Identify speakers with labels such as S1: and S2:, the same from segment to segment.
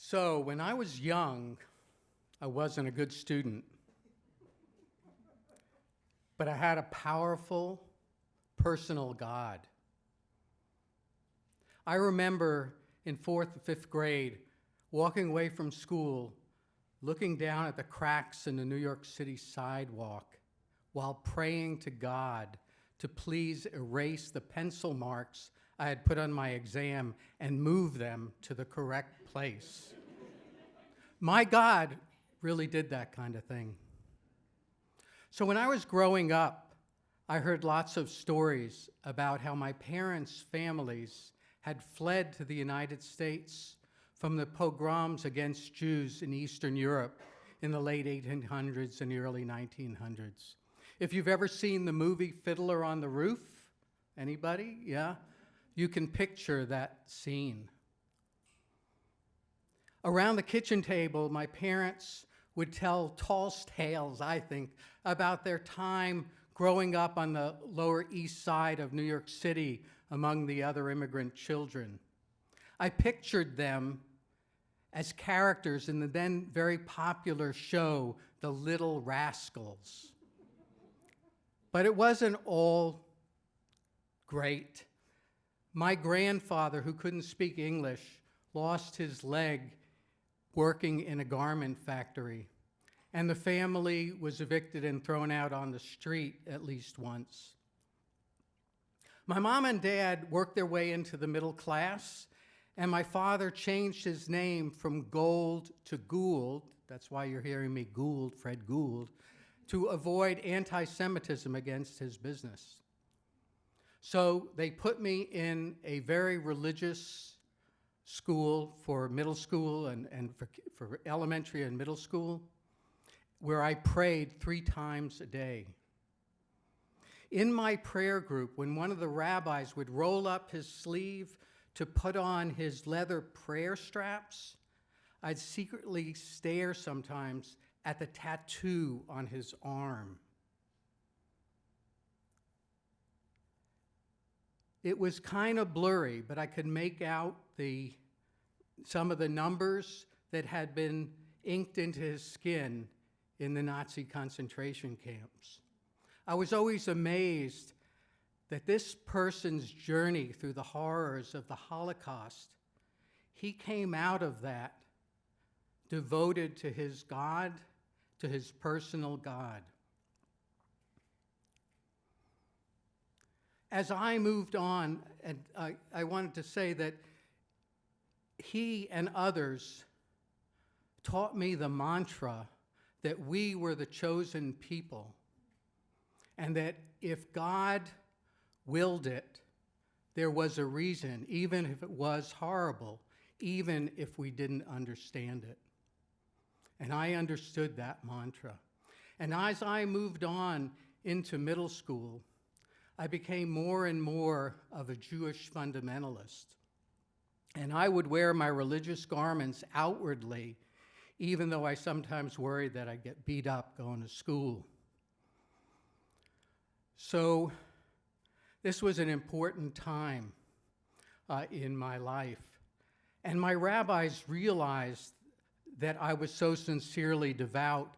S1: So when I was young, I wasn't a good student. But I had a powerful, personal God. I remember in 4th and 5th grade, walking away from school, looking down at the cracks in the New York City sidewalk while praying to God to please erase the pencil marks I had put on my exam and move them to the correct place. My God really did that kind of thing. So when I was growing up, I heard lots of stories about how my parents' families had fled to the United States from the pogroms against Jews in Eastern Europe in the late 1800s and the early 1900s. If you've ever seen the movie Fiddler on the Roof, anybody? Yeah? You can picture that scene. Around the kitchen table, my parents would tell tall tales, I think, about their time growing up on the Lower East Side of New York City among the other immigrant children. I pictured them as characters in the then very popular show, The Little Rascals. But it wasn't all great. My grandfather, who couldn't speak English, lost his leg working in a garment factory, and the family was evicted and thrown out on the street at least once. My mom and dad worked their way into the middle class, and my father changed his name from Gould to Gould, that's why you're hearing me Gould, Fred Gould, to avoid anti-Semitism against his business. So they put me in a very religious school for middle school and for elementary and middle school, where I prayed 3 times a day. In my prayer group, when one of the rabbis would roll up his sleeve to put on his leather prayer straps, I'd secretly stare sometimes at the tattoo on his arm. It was kind of blurry, but I could make out some of the numbers that had been inked into his skin in the Nazi concentration camps. I was always amazed that this person's journey through the horrors of the Holocaust, he came out of that devoted to his God, to his personal God. As I moved on, and I wanted to say that he and others taught me the mantra that we were the chosen people, and that if God willed it, there was a reason, even if it was horrible, even if we didn't understand it. And I understood that mantra. And as I moved on into middle school, I became more and more of a Jewish fundamentalist. And I would wear my religious garments outwardly, even though I sometimes worried that I'd get beat up going to school. So this was an important time in my life. And my rabbis realized that I was so sincerely devout,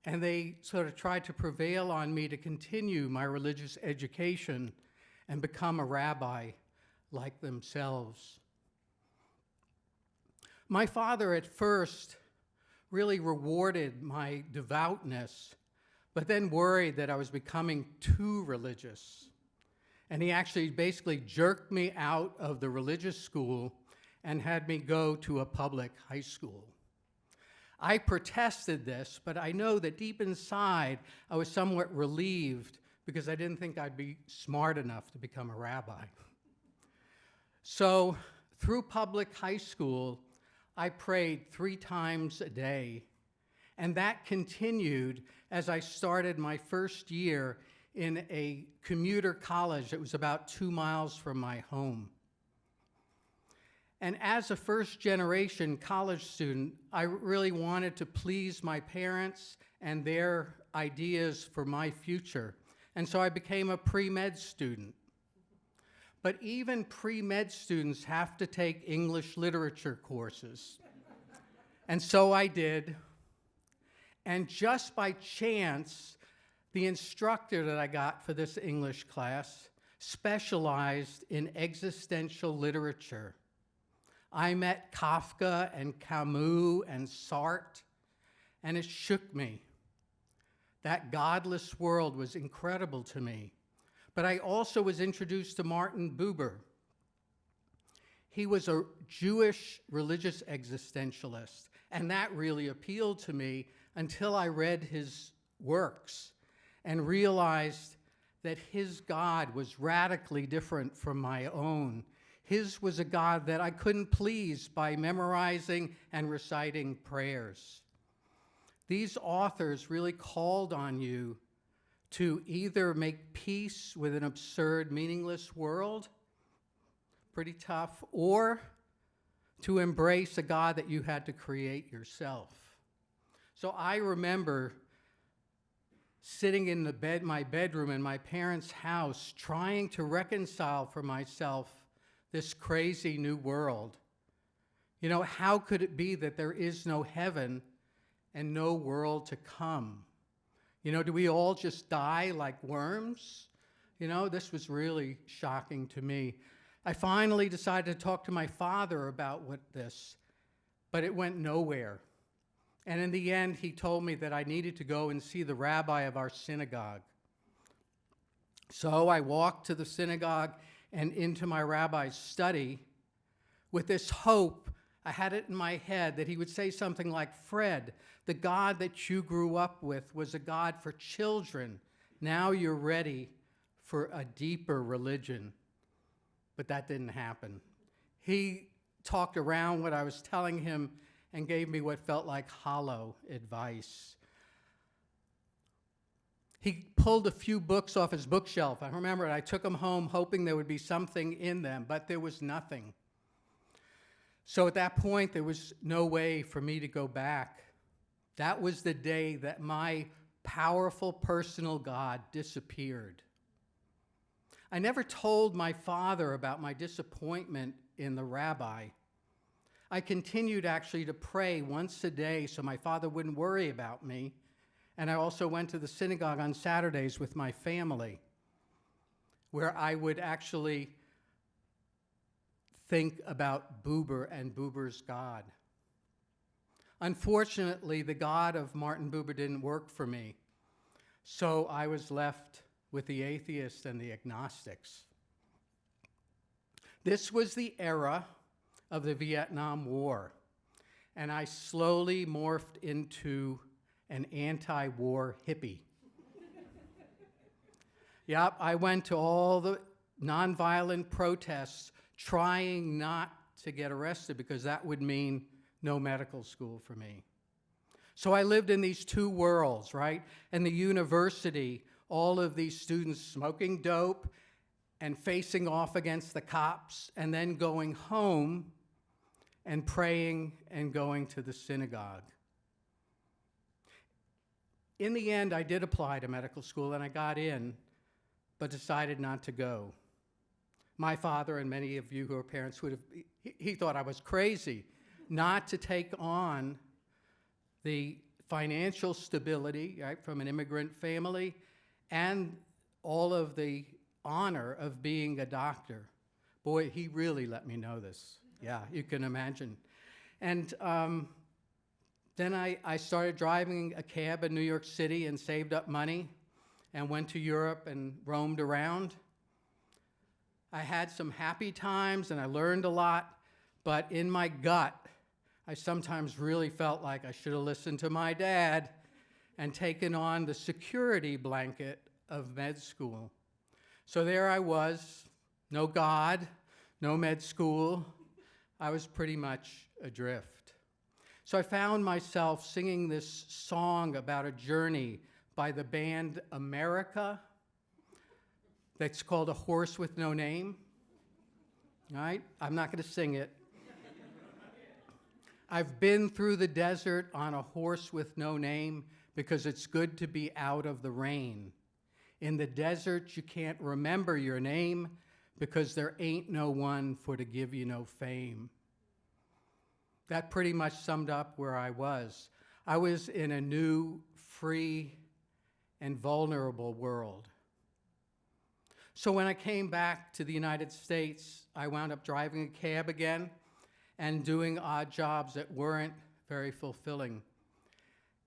S1: and they sort of tried to prevail on me to continue my religious education and become a rabbi like themselves. My father at first really rewarded my devoutness, but then worried that I was becoming too religious. And he actually basically jerked me out of the religious school and had me go to a public high school. I protested this, but I know that deep inside I was somewhat relieved because I didn't think I'd be smart enough to become a rabbi. So through public high school, I prayed 3 times a day, and that continued as I started my first year in a commuter college that was about 2 miles from my home. And as a first-generation college student, I really wanted to please my parents and their ideas for my future. And so I became a pre-med student. But even pre-med students have to take English literature courses. And so I did. And just by chance, the instructor that I got for this English class specialized in existential literature. I met Kafka and Camus and Sartre, and it shook me. That godless world was incredible to me. But I also was introduced to Martin Buber. He was a Jewish religious existentialist, and that really appealed to me until I read his works and realized that his God was radically different from my own. His was a God that I couldn't please by memorizing and reciting prayers. These authors really called on you to either make peace with an absurd, meaningless world, pretty tough, or to embrace a God that you had to create yourself. So I remember sitting in my bedroom in my parents' house, trying to reconcile for myself this crazy new world. You know, how could it be that there is no heaven and no world to come? You know, do we all just die like worms? You know, this was really shocking to me. I finally decided to talk to my father about this, but it went nowhere. And in the end, he told me that I needed to go and see the rabbi of our synagogue. So I walked to the synagogue and into my rabbi's study with this hope. I had it in my head that he would say something like, "Fred, the God that you grew up with was a God for children. Now you're ready for a deeper religion." But that didn't happen. He talked around what I was telling him and gave me what felt like hollow advice. He pulled a few books off his bookshelf. I remember it. I took them home hoping there would be something in them, but there was nothing. So at that point, there was no way for me to go back. That was the day that my powerful personal God disappeared. I never told my father about my disappointment in the rabbi. I continued actually to pray once a day so my father wouldn't worry about me. And I also went to the synagogue on Saturdays with my family, where I would actually think about Buber and Buber's God. Unfortunately, the God of Martin Buber didn't work for me, so I was left with the atheists and the agnostics. This was the era of the Vietnam War, and I slowly morphed into an anti-war hippie. Yep, I went to all the nonviolent protests trying not to get arrested because that would mean no medical school for me. So I lived in these two worlds, right? And the university, all of these students smoking dope and facing off against the cops, and then going home and praying and going to the synagogue. In the end, I did apply to medical school and I got in, but decided not to go. My father and many of you who are parents he thought I was crazy not to take on the financial stability, right, from an immigrant family and all of the honor of being a doctor. Boy, he really let me know this. Yeah, you can imagine. And then I started driving a cab in New York City and saved up money and went to Europe and roamed around. I had some happy times and I learned a lot, but in my gut, I sometimes really felt like I should have listened to my dad and taken on the security blanket of med school. So there I was, no God, no med school. I was pretty much adrift. So I found myself singing this song about a journey by the band America that's called A Horse with No Name. All right? I'm not going to sing it. I've been through the desert on a horse with no name because it's good to be out of the rain. In the desert, you can't remember your name because there ain't no one for to give you no fame. that pretty much summed up where I was. I was in a new, free, and vulnerable world. So when I came back to the United States, I wound up driving a cab again and doing odd jobs that weren't very fulfilling.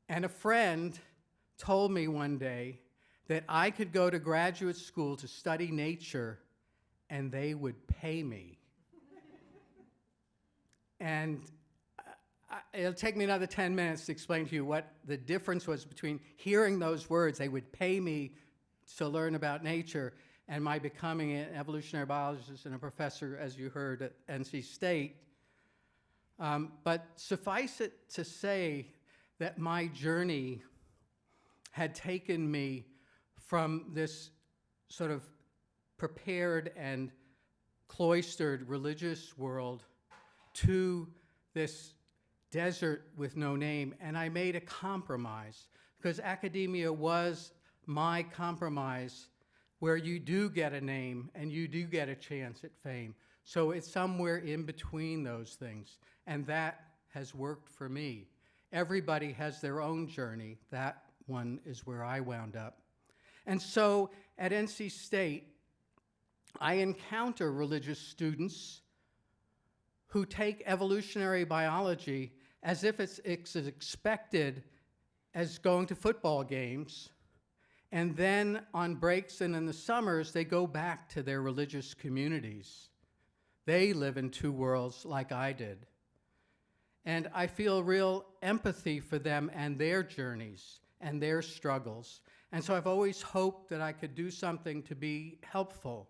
S1: And a friend told me one day that I could go to graduate school to study nature and they would pay me. And it'll take me another 10 minutes to explain to you what the difference was between hearing those words, they would pay me to learn about nature, and my becoming an evolutionary biologist and a professor, as you heard, at NC State. But suffice it to say that my journey had taken me from this sort of prepared and cloistered religious world to this desert with no name, and I made a compromise, because academia was my compromise, where you do get a name and you do get a chance at fame. So it's somewhere in between those things, and that has worked for me. Everybody has their own journey. That one is where I wound up. And so at NC State, I encounter religious students who take evolutionary biology as if it's as expected as going to football games, and then on breaks and in the summers, they go back to their religious communities. They live in two worlds like I did. And I feel real empathy for them and their journeys and their struggles. And so I've always hoped that I could do something to be helpful.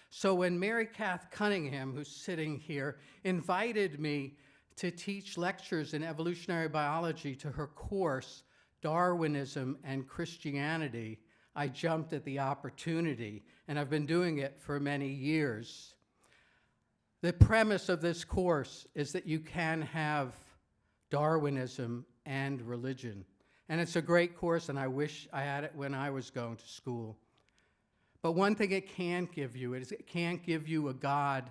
S1: So when Mary Kath Cunningham, who's sitting here, invited me to teach lectures in evolutionary biology to her course, Darwinism and Christianity, I jumped at the opportunity, and I've been doing it for many years. The premise of this course is that you can have Darwinism and religion. And it's a great course, and I wish I had it when I was going to school. But one thing it can't give you is it can't give you a God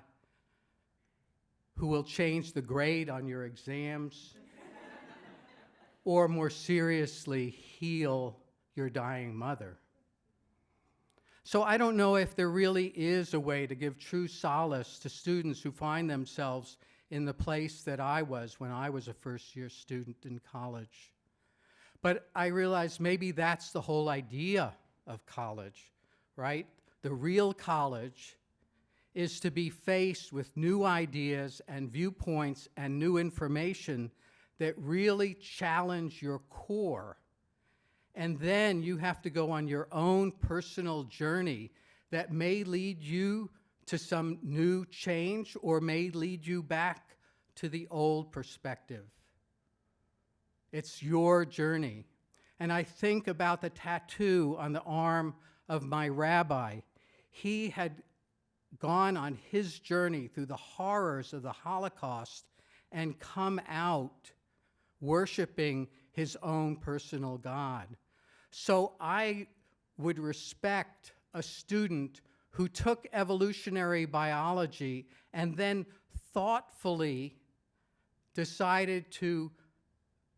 S1: who will change the grade on your exams or, more seriously, heal your dying mother. So I don't know if there really is a way to give true solace to students who find themselves in the place that I was when I was a first-year student in college. But I realize maybe that's the whole idea of college, right? The real college is to be faced with new ideas and viewpoints and new information that really challenge your core. And then you have to go on your own personal journey that may lead you to some new change or may lead you back to the old perspective. It's your journey. And I think about the tattoo on the arm of my rabbi. He had gone on his journey through the horrors of the Holocaust and come out worshiping his own personal God. So I would respect a student who took evolutionary biology and then thoughtfully decided to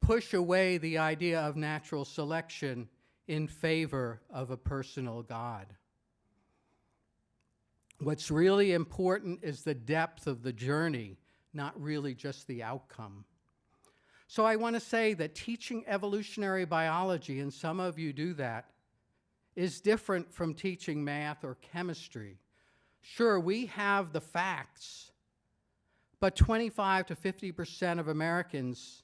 S1: push away the idea of natural selection in favor of a personal God. What's really important is the depth of the journey, not really just the outcome. So I want to say that teaching evolutionary biology, and some of you do that, is different from teaching math or chemistry. Sure, we have the facts, but 25 to 50% of Americans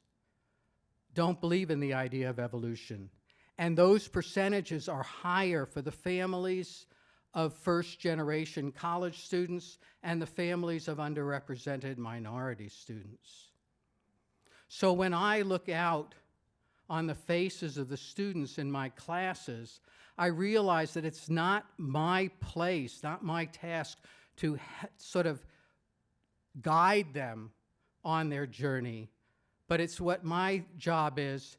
S1: don't believe in the idea of evolution. And those percentages are higher for the families of first-generation college students and the families of underrepresented minority students. So when I look out on the faces of the students in my classes, I realize that it's not my place, not my task to sort of guide them on their journey, but it's what my job is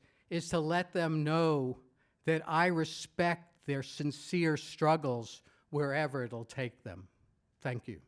S1: to let them know that I respect their sincere struggles wherever it'll take them. Thank you.